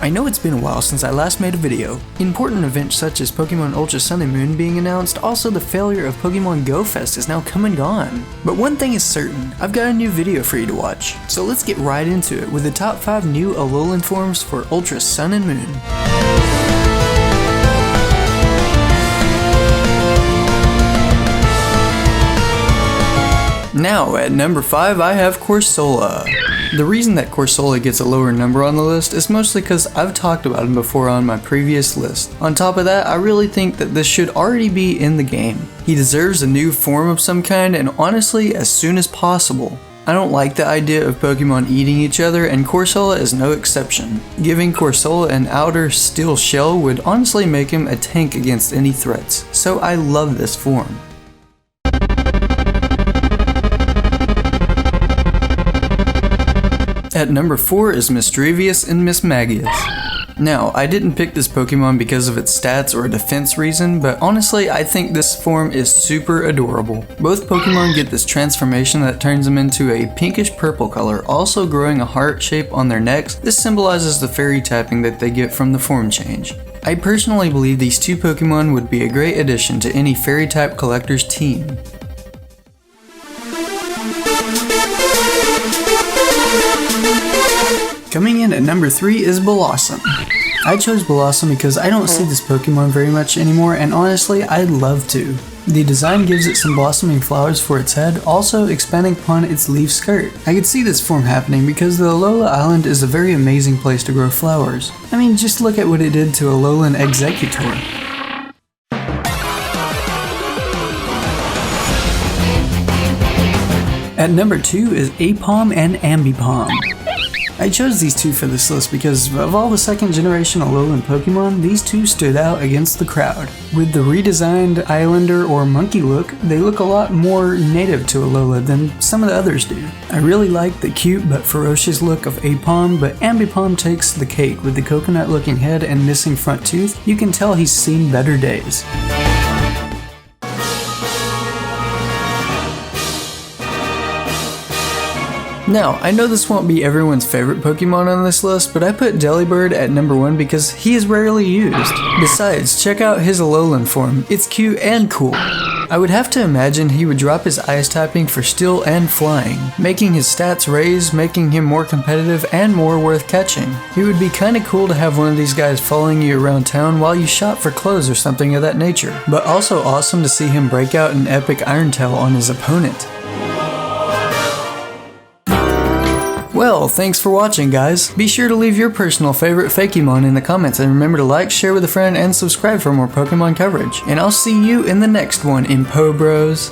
I know it's been a while since I last made a video. Important events such as Pokemon Ultra Sun and Moon being announced, also the failure of Pokemon Go Fest is now come and gone. But one thing is certain, I've got a new video for you to watch. So let's get right into it with the top 5 new Alolan forms for Ultra Sun and Moon. Now, at number 5, I have Corsola. The reason that Corsola gets a lower number on the list is mostly because I've talked about him before on my previous list. On top of that, I really think that this should already be in the game. He deserves a new form of some kind, and honestly, as soon as possible. I don't like the idea of Pokemon eating each other, and Corsola is no exception. Giving Corsola an outer steel shell would honestly make him a tank against any threats, so I love this form. At number 4 is Mischievous and Miss Maggie. Now, I didn't pick this Pokemon because of its stats or a defense reason, but honestly I think this form is super adorable. Both Pokemon get this transformation that turns them into a pinkish purple color, also growing a heart shape on their necks. This symbolizes the fairy typing that they get from the form change. I personally believe these two Pokemon would be a great addition to any fairy type collector's team. Coming in at number 3 is Blossom. I chose Blossom because I don't see this Pokemon very much anymore, and honestly, I'd love to. The design gives it some blossoming flowers for its head, also expanding upon its leaf skirt. I could see this form happening because the Alola Island is a very amazing place to grow flowers. I mean, just look at what it did to Alolan Executor. At number 2 is Palmambipom and Palmambipom. I chose these two for this list because of all the second generation Alolan Pokemon, these two stood out against the crowd. With the redesigned Islander or monkey look, they look a lot more native to Alola than some of the others do. I really like the cute but ferocious look of Palm, but Ambipom takes the cake with the coconut looking head and missing front tooth. You can tell he's seen better days. Now, I know this won't be everyone's favorite Pokemon on this list, but I put Delibird at number 1 because he is rarely used. Besides, check out his Alolan form, it's cute and cool. I would have to imagine he would drop his ice typing for steel and flying, making his stats raise, making him more competitive and more worth catching. It would be kinda cool to have one of these guys following you around town while you shop for clothes or something of that nature, but also awesome to see him break out an epic Iron Tail on his opponent. Well, thanks for watching, guys. Be sure to leave your personal favorite Fakemon in the comments, and remember to like, share with a friend, and subscribe for more Pokemon coverage. And I'll see you in the next one, Empro Bros.